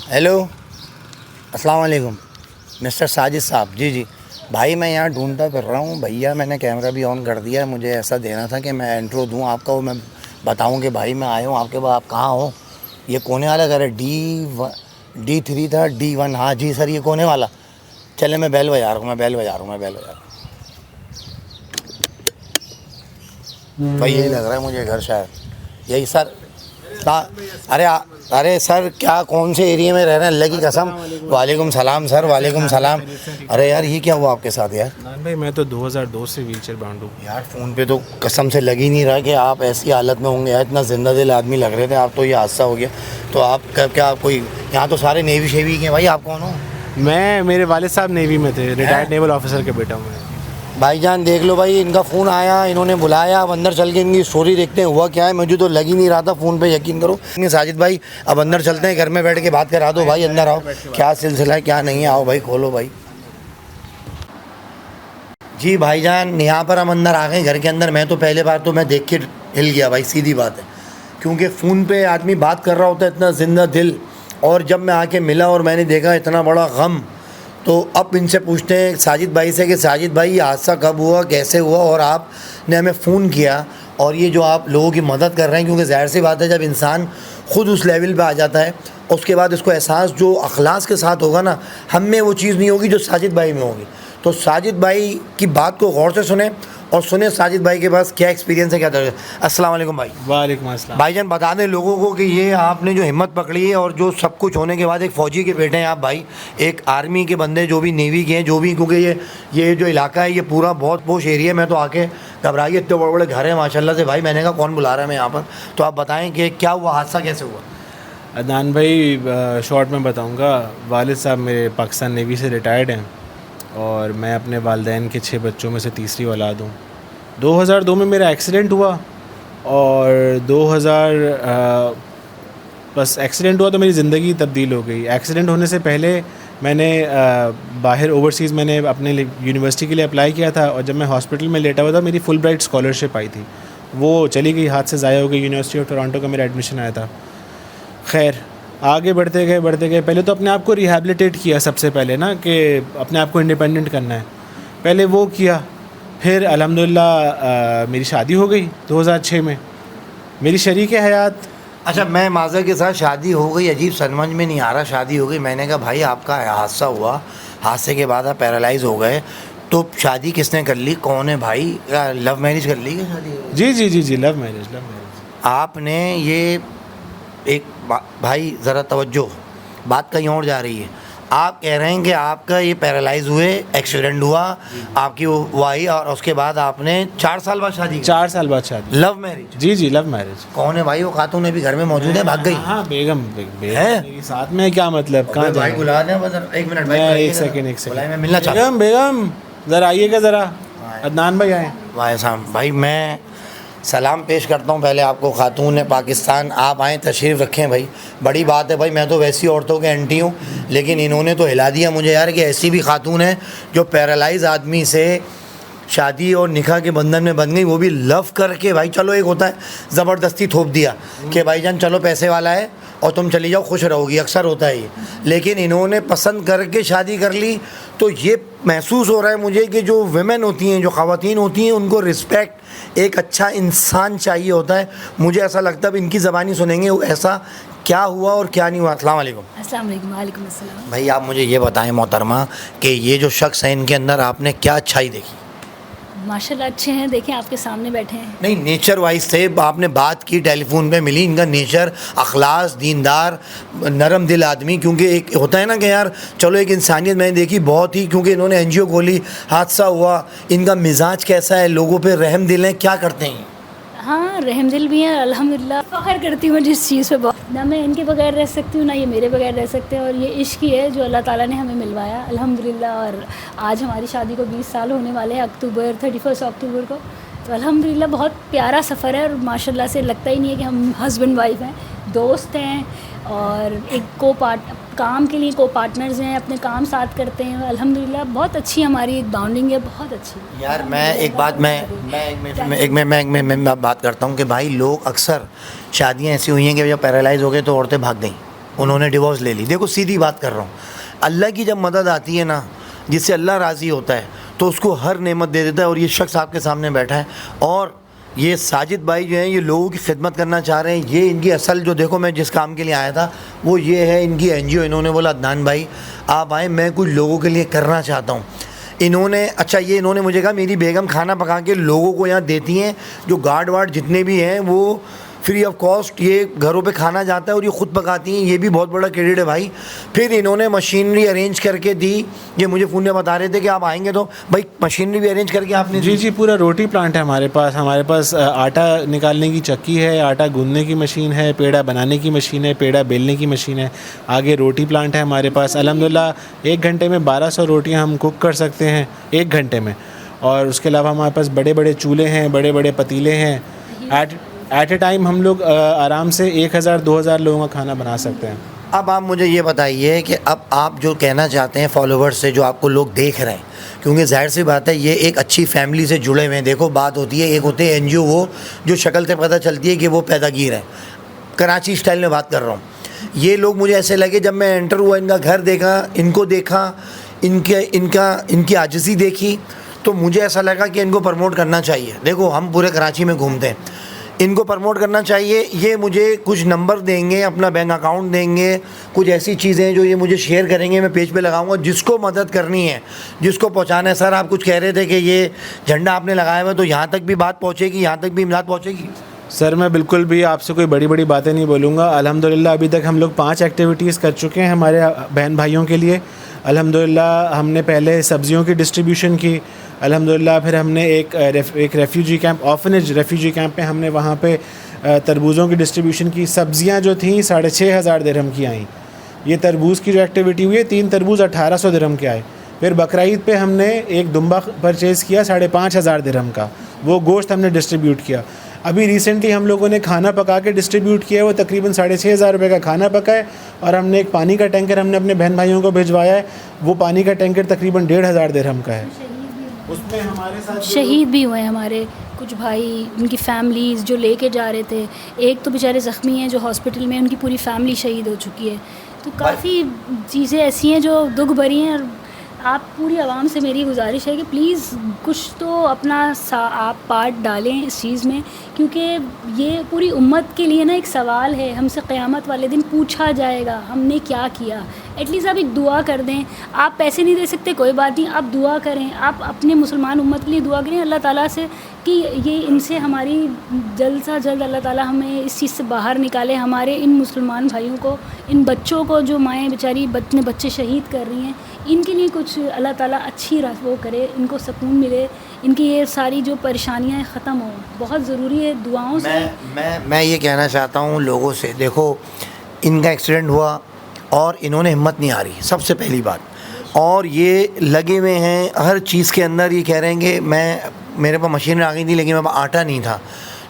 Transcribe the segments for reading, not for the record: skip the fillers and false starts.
Hello, अस्सलाम वालेकुम mister Sajid साहब। जी जी भाई, मैं यहाँ ढूंढता फिर रहा हूँ भैया। मैंने कैमरा भी ऑन कर दिया है। मुझे ऐसा देना था कि मैं इंट्रो दूँ आपका, वो मैं बताऊँ कि भाई मैं आया हूँ आपके पास, आप कहाँ हो। ये कोने वाला घर है, D3 था, D1। हाँ जी सर, ये कोने वाला। चले मैं बेल बजा रहा हूँ, मैं बेल बजा रहा हूँ। भाई यही लग रहा है मुझे घर, शायद यही सर। अरे अरे सर, क्या कौन से एरिया में रह रहे हैं, अल्लाह की कसम। वालेकुम सलाम सर, वालेकुम सलाम। अरे यार, ये क्या हुआ आपके साथ यार? भाई मैं तो 2002 से व्हीलचेयर बाउंड हूँ यार फ़ोन पे तो कसम से लग ही नहीं रहा कि आप ऐसी हालत में होंगे यार। इतना जिंदा दिल आदमी लग रहे थे आप, तो ये हादसा हो गया। तो आप क्या कोई, यहाँ तो सारे नेवी शेवी के हैं भाई, आप कौन हो? मेरे वालिद साहब नेवी में थे, रिटायर्ड नेवल ऑफिसर के बेटा हूँ मैं। भाईजान देख लो भाई, इनका फ़ोन आया, इन्होंने बुलाया। अब अंदर चल के इनकी स्टोरी देखते हैं हुआ क्या है। मुझे तो लग ही नहीं रहा था फ़ोन पे, यकीन करो। साजिद भाई अब अंदर चलते हैं, घर में बैठ के बात करा दो भाई। अंदर आओ, क्या सिलसिला है क्या नहीं है, आओ भाई खोलो भाई। जी भाईजान, यहाँ पर हम अंदर आ गए घर के अंदर। मैं तो पहले बार तो मैं देख के हिल गया भाई, सीधी बात है। क्योंकि फ़ोन पे आदमी बात कर रहा होता है इतना जिंदा दिल, और जब मैं आके मिला और मैंने देखा इतना बड़ा गम, तो अब इनसे पूछते हैं साजिद भाई से कि साजिद भाई ये हादसा कब हुआ, कैसे हुआ, और आपने हमें फ़ोन किया और ये जो आप लोगों की मदद कर रहे हैं। क्योंकि ज़ाहिर सी बात है, जब इंसान ख़ुद उस लेवल पे आ जाता है, उसके बाद इसको एहसास जो अखलास के साथ होगा ना, हम में वो चीज़ नहीं होगी जो साजिद भाई में होगी। तो साजिद भाई की बात को गौर से सुने और सुने साजिद भाई के पास क्या एक्सपीरियंस है, क्या दर्ज है। अस्सलाम वालेकुम भाई। वालेकुम अस्सलाम। भाईजान बता दें लोगों को कि ये आपने जो हिम्मत पकड़ी है, और जो सब कुछ होने के बाद एक फ़ौजी के बेटे हैं आप भाई, एक आर्मी के बंदे, जो भी नेवी के हैं, जो भी, क्योंकि ये जो इलाका है ये पूरा बहुत पोश एरिया में, तो आके घबराइए, इतने बड़े बड़े घर हैं माशाल्लाह से भाई। मैंने कहा कौन बुला रहा है मैं यहाँ पर, तो आप बताएँ कि क्या हुआ, हादसा कैसे हुआ। अदनान भाई शॉर्ट में बताऊंगा। वालिद साहब मेरे पाकिस्तान नेवी से रिटायर्ड हैं और मैं अपने वालिदैन के 6 बच्चों में से तीसरी औलाद हूँ। 2002 में मेरा एक्सीडेंट हुआ, और 2000 बस एक्सीडेंट हुआ तो मेरी ज़िंदगी तब्दील हो गई। एक्सीडेंट होने से पहले मैंने बाहर ओवरसीज़ मैंने अपने यूनिवर्सिटी के लिए अप्लाई किया था, और जब मैं हॉस्पिटल में लेटा हुआ था मेरी फुल ब्राइट स्कॉलरशिप आई थी, वो चली गई, हाथ से ज़ाया हो गई। यूनिवर्सिटी ऑफ टोरंटो का मेरा एडमिशन आया था। खैर आगे बढ़ते गए। पहले तो अपने आप को रिहैबिलिटेट किया सबसे पहले ना, कि अपने आप को इंडिपेंडेंट करना है, पहले वो किया। फिर अल्हम्दुलिल्लाह मेरी शादी हो गई 2006 में, मेरी शरीक हयात। अच्छा, मैं माज़र के साथ शादी हो गई, अजीब समझ में नहीं आ रहा, शादी हो गई। मैंने कहा भाई आपका हादसा हुआ, हादसे के बाद आप पैरालाइज़ हो गए, तो शादी किसने कर ली, कौन है भाई? लव मैरिज कर ली क्या शादी? जी, लव मैरिज। आपने ये एक भाई ज़रा तवज्जो, बात कहीं और जा रही है। आप कह रहे हैं कि आपका ये पैरालाइज हुए, एक्सीडेंट हुआ, आपकी वो आई, और उसके बाद आपने 4 साल बाद शादी की? 4 साल बाद शादी। Love marriage? जी लव मैरिज। कौन है भाई वो खातून? अभी घर में मौजूद है, भाग गई? हाँ बेगम है मेरे साथ में। क्या मतलब, कहाँ भाई बुला दें, एक मिनट भाई, एक सेकंड मैं मिलना चाहता हूँ। बेगम ज़रा आइएगा ज़रा। अदनान भाई आए। वाह साहब भाई, मैं सलाम पेश करता हूँ पहले आपको, खातून है पाकिस्तान, आप आएँ, तशरीफ़ रखें भाई, बड़ी बात है भाई। मैं तो वैसी औरतों के एंटी हूँ, लेकिन इन्होंने तो हिला दिया मुझे यार, कि ऐसी भी खातून है जो पैरालाइज आदमी से शादी और निकाह के बंधन में बन गई, वो भी लव करके। भाई चलो, एक होता है ज़बरदस्ती थोप दिया कि भाईजान चलो पैसे वाला है और तुम चली जाओ, खुश रहोगी, अक्सर होता है ये। लेकिन इन्होंने पसंद करके शादी कर ली, तो ये महसूस हो रहा है मुझे कि जो विमेन होती हैं, जो ख़वातीन होती हैं, उनको रिस्पेक्ट, एक अच्छा इंसान चाहिए होता है। मुझे ऐसा लगता है, अब इनकी ज़बानी सुनेंगे ऐसा क्या हुआ और क्या नहीं हुआ। अस्सलाम वालेकुम। अस्सलाम वालेकुम। वालेकुम अस्सलाम। भाई आप मुझे ये बताएं मोहतरमा, कि ये जो शख्स है इनके अंदर आपने क्या अच्छाई देखी? माशाल्लाह अच्छे हैं, देखें आपके सामने बैठे हैं। नहीं, नेचर वाइज से आपने बात की, टेलीफोन पे मिली, इनका नेचर, अखलास, दीनदार, नरम दिल आदमी। क्योंकि एक होता है ना कि यार चलो एक इंसानियत मैंने देखी बहुत ही, क्योंकि इन्होंने एनजीओ खोली, हादसा हुआ, इनका मिजाज कैसा है, लोगों पे रहम दिल है, क्या करते हैं? हाँ, रहमदिल भी हैं अल्हम्दुलिल्लाह। फ़ख्र करती हूँ जिस चीज़ पे, बहुत ना मैं इनके बगैर रह सकती हूँ, ना ये मेरे बगैर रह सकते हैं। और ये इश्क ही है जो अल्लाह ताला ने हमें मिलवाया अल्हम्दुलिल्लाह। और आज हमारी शादी को 20 साल होने वाले हैं, 31 अक्टूबर को। तो अल्हम्दुलिल्लाह बहुत प्यारा सफ़र है, और माशाल्लाह से लगता ही नहीं है कि हम हस्बैंड वाइफ हैं, दोस्त हैं, और एक काम के लिए को पार्टनर्स हैं, अपने काम साथ करते हैं। अल्हम्दुलिल्लाह बहुत अच्छी हमारी एक बाउंडिंग है, बहुत अच्छी। यार मैं एक बात मैं बात करता हूँ कि भाई लोग अक्सर शादियाँ ऐसी हुई हैं कि जब पैरालाइज हो गए तो औरतें भाग गई, उन्होंने डिवोर्स ले ली। देखो सीधी बात कर रहा हूँ, अल्लाह की जब मदद आती है ना, जिससे अल्लाह राज़ी होता है तो उसको हर नेमत दे देता है। और ये शख्स आपके सामने बैठा है और ये साजिद भाई जो हैं ये लोगों की खिदमत करना चाह रहे हैं। ये इनकी असल जो, देखो मैं जिस काम के लिए आया था वो ये है इनकी NGO। इन्होंने बोला अदनान भाई आप आए, मैं कुछ लोगों के लिए करना चाहता हूँ। इन्होंने इन्होंने मुझे कहा मेरी बेगम खाना पका के लोगों को यहाँ देती हैं, जो गार्ड वार्ड जितने भी हैं वो फ्री ऑफ कॉस्ट ये घरों पे खाना जाता है और ये ख़ुद पकाती हैं। ये भी बहुत बड़ा क्रेडिट है भाई। फिर इन्होंने मशीनरी अरेंज करके दी। ये मुझे फ़ोन में बता रहे थे कि आप आएंगे तो भाई मशीनरी भी अरेंज करके आपने दी। जी, पूरा रोटी प्लांट है हमारे पास आटा निकालने की चक्की है, आटा गूंदने की मशीन है, पेड़ा बनाने की मशीन है, पेड़ा बेलने की मशीन है, आगे रोटी प्लांट है हमारे पास। अल्हम्दुलिल्लाह 1 घंटे में 1200 रोटियाँ हम कुक कर सकते हैं 1 घंटे में। और उसके अलावा हमारे पास बड़े बड़े चूल्हे हैं, बड़े बड़े पतीले हैं। एट ए टाइम हम लोग आराम से 1000-2000 लोगों का खाना बना सकते हैं। अब आप मुझे ये बताइए कि अब आप जो कहना चाहते हैं फॉलोवर्स से, जो आपको लोग देख रहे हैं, क्योंकि जाहिर सी बात है ये एक अच्छी फैमिली से जुड़े हुए हैं। देखो बात होती है, एक होते हैं NGO वो जो शक्ल से पता चलती है कि वो पैदागीर है, कराची स्टाइल में बात कर रहा हूँ। ये लोग मुझे ऐसे लगे जब मैं एंटर हुआ, इनका घर देखा, इनको देखा, इनकी आजिज़ी देखी, तो मुझे ऐसा लगा कि इनको प्रमोट करना चाहिए। देखो हम पूरे कराची में घूमते हैं, इनको प्रमोट करना चाहिए। ये मुझे कुछ नंबर देंगे, अपना बैंक अकाउंट देंगे, कुछ ऐसी चीज़ें जो ये मुझे शेयर करेंगे, मैं पेज पे लगाऊंगा। जिसको मदद करनी है, जिसको पहुंचाना है। सर आप कुछ कह रहे थे कि ये झंडा आपने लगाया हुआ है तो यहाँ तक भी बात पहुँचेगी, यहाँ तक भी इमदाद पहुँचेगी? सर मैं बिल्कुल भी आपसे कोई बड़ी बड़ी बातें नहीं बोलूँगा। अल्हम्दुलिल्लाह अभी तक हम लोग 5 एक्टिविटीज़ कर चुके हैं हमारे बहन भाइयों के लिए। अल्हम्दुलिल्लाह हमने पहले सब्ज़ियों की डिस्ट्रीब्यूशन की। अल्हम्दुलिल्लाह फिर हमने एक refugee camp, orphanage refugee camp में हमने वहाँ पे तरबूज़ों की डिस्ट्रीब्यूशन की। सब्ज़ियाँ जो थीं 6500 दिरहम की आईं। ये तरबूज़ की जो एक्टिविटी हुई है, 3 तरबूज़ 1800 दिरहम के आए। फिर बकरीद पे हमने एक दुम्बा परचेज़ किया 5500 दिरहम का, वो गोश्त हमने डिस्ट्रीब्यूट किया। अभी रिसेंटली हम लोगों ने खाना पका के डिस्ट्रीब्यूट किया, वो तकरीबन 6500 रुपये का खाना पका है। और हमने एक पानी का टैंकर हमने अपने बहन भाइयों को भिजवाया है, वो पानी का टैंकर तकरीबन 1500 दिरहम का है। उसमें हमारे साथ शहीद भी हुए हैं हमारे कुछ भाई, उनकी फैमिलीज़ जो लेके जा रहे थे। एक तो बेचारे ज़ख्मी हैं जो हॉस्पिटल में, उनकी पूरी फैमिली शहीद हो चुकी है। तो काफ़ी चीज़ें ऐसी हैं जो दुख भरी हैं। और आप पूरी आवाम से मेरी गुजारिश है कि प्लीज़ कुछ तो अपना आप पार्ट डालें इस चीज़ में, क्योंकि ये पूरी उम्मत के लिए ना एक सवाल है। हमसे क़यामत वाले दिन पूछा जाएगा हमने क्या किया। एटलीस्ट आप एक दुआ कर दें। आप पैसे नहीं दे सकते, कोई बात नहीं, आप दुआ करें। आप अपने मुसलमान उम्मत के लिए दुआ करें अल्लाह ताला से कि ये इनसे हमारी जल्द से जल्द अल्लाह ताला हमें इस चीज़ से बाहर निकाले। हमारे इन मुसलमान भाइयों को, इन बच्चों को जो माएँ बेचारी अपने बच्चे शहीद कर रही हैं, इनके लिए कुछ अल्लाह ताला अच्छी वो करे, इनको सुकून मिले, इनकी ये सारी जो परेशानियाँ ख़त्म हो। बहुत ज़रूरी है दुआओं से। मैं ये कहना चाहता हूँ लोगों से, देखो इनका एक्सीडेंट हुआ और इन्होंने हिम्मत नहीं हारी, सबसे पहली बात। और ये लगे हुए हैं हर चीज़ के अंदर। ये कह रहे हैं कि मेरे पास मशीन आ गई थी लेकिन मेरे पास आटा नहीं था।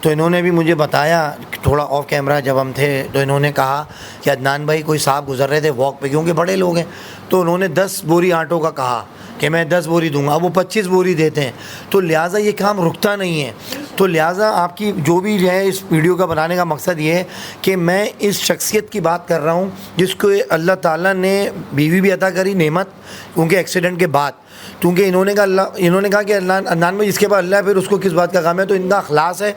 तो इन्होंने भी मुझे बताया थोड़ा ऑफ कैमरा जब हम थे, तो इन्होंने कहा कि अदनान भाई कोई साहब गुजर रहे थे वॉक पे, क्योंकि बड़े लोग हैं, तो उन्होंने 10 बोरी आटों का कहा कि मैं 10 बोरी दूंगा। अब वो 25 बोरी देते हैं, तो लिहाजा ये काम रुकता नहीं है। तो लिहाजा आपकी जो भी है, इस वीडियो का बनाने का मकसद ये है कि मैं इस शख्सियत की बात कर रहा हूँ जिसको अल्लाह ताला ने बीवी भी अता करी नेमत, उनके एक्सीडेंट के बाद। क्योंकि इन्होंने कहा कि अदनान भाई जिसके पास अल्लाह है फिर उसको किस बात का काम है। तो इनका अखलास है।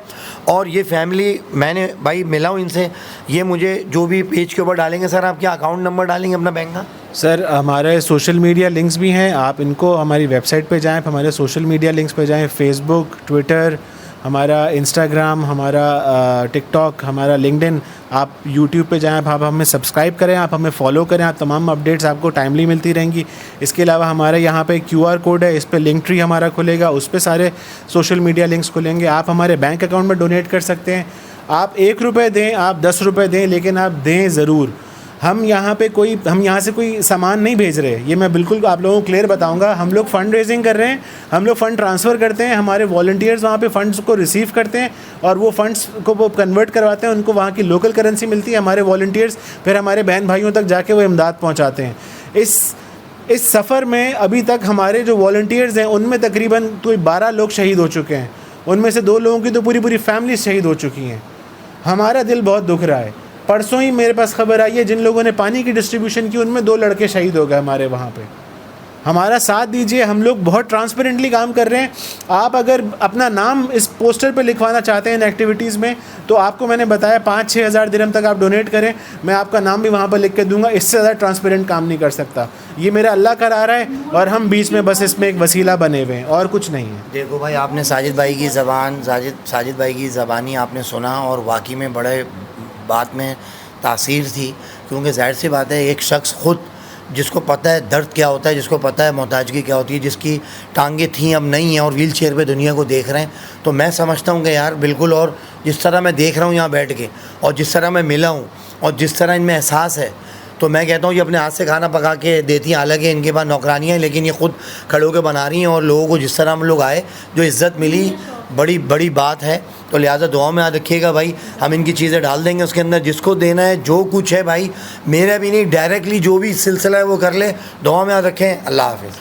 और ये फैमिली, मैंने भाई मिला हूँ इनसे, ये मुझे जो भी पेज के ऊपर डालेंगे, सर आप क्या अकाउंट नंबर डालेंगे अपना बैंक का? सर हमारे सोशल मीडिया लिंक्स भी हैं, आप इनको हमारी वेबसाइट पे जाएं, हमारे सोशल मीडिया लिंक्स पे जाएं, फेसबुक, ट्विटर, हमारा इंस्टाग्राम, हमारा टिकटॉक, हमारा लिंक्डइन, आप यूट्यूब पे जाएं, आप हमें सब्सक्राइब करें, आप हमें फॉलो करें, आप तमाम अपडेट्स आपको टाइमली मिलती रहेंगी। इसके अलावा हमारे यहाँ पे QR कोड है, इस पर लिंक ट्री हमारा खुलेगा, उस पर सारे सोशल मीडिया लिंक्स खुलेंगे। आप हमारे बैंक अकाउंट में डोनेट कर सकते हैं। आप 1 रुपये दें, आप 10 रुपये दें, लेकिन आप दें ज़रूर। हम यहाँ से कोई सामान नहीं भेज रहे, ये मैं बिल्कुल आप लोगों को क्लियर बताऊंगा। हम लोग फ़ंड रेजिंग कर रहे हैं, हम लोग फ़ंड ट्रांसफ़र करते हैं, हमारे वॉलंटियर्स वहाँ पे फ़ंड्स को रिसीव करते हैं और वो फ़ंड्स को वो कन्वर्ट करवाते हैं, उनको वहाँ की लोकल करेंसी मिलती है। हमारे वॉलंटियर्स फिर हमारे बहन भाइयों तक जाके वो इमदाद पहुँचाते हैं। इस सफ़र में अभी तक हमारे जो वॉलंटियर्स हैं उनमें तकरीबन कोई 12 लोग शहीद हो चुके हैं। उनमें से 2 लोगों की तो पूरी फैमिली शहीद हो चुकी हैं। हमारा दिल बहुत दुख रहा है। परसों ही मेरे पास खबर आई है जिन लोगों ने पानी की डिस्ट्रीब्यूशन की उनमें 2 लड़के शहीद हो गए हमारे वहाँ पे। हमारा साथ दीजिए, हम लोग बहुत ट्रांसपेरेंटली काम कर रहे हैं। आप अगर अपना नाम इस पोस्टर पे लिखवाना चाहते हैं इन एक्टिविटीज़ में, तो आपको मैंने बताया 5-6 हज़ार दिरहम तक आप डोनेट करें, मैं आपका नाम भी वहाँ पर लिख के दूंगा। इससे ज़्यादा ट्रांसपेरेंट काम नहीं कर सकता। ये मेरा अल्लाह करा रहा है और हम बीच में बस इसमें एक वसीला बने हुए हैं और कुछ नहीं है। देखो भाई, आपने साजिद भाई की ज़बान, साजिद भाई की ज़बानी आपने सुना और वाकई में बड़े बात में तासीर थी, क्योंकि ज़ाहिर सी बात है एक शख्स खुद जिसको पता है दर्द क्या होता है, जिसको पता है मोहताजगी क्या होती है, जिसकी टांगें थीं अब नहीं हैं और व्हील चेयर पर दुनिया को देख रहे हैं, तो मैं समझता हूँ कि यार बिल्कुल, और जिस तरह मैं देख रहा हूँ यहाँ बैठ के और जिस तरह मैं मिला हूँ और जिस तरह इनमें एहसास है, तो मैं कहता हूँ ये अपने हाथ से खाना पका के देती हैं। हालांकि इनके पास नौकरानियाँ हैं, लेकिन ये खुद खड़े होकर बना रही हैं और लोगों को जिस तरह हम लोग आए, जो इज़्ज़त मिली, बड़ी बड़ी बात है। तो लिहाजा दुआ में याद रखिएगा भाई, हम इनकी चीज़ें डाल देंगे उसके अंदर, जिसको देना है जो कुछ है भाई, मेरा भी नहीं, डायरेक्टली जो भी सिलसिला है वो कर ले। दुआ में याद रखें। अल्लाह हाफ़िज़।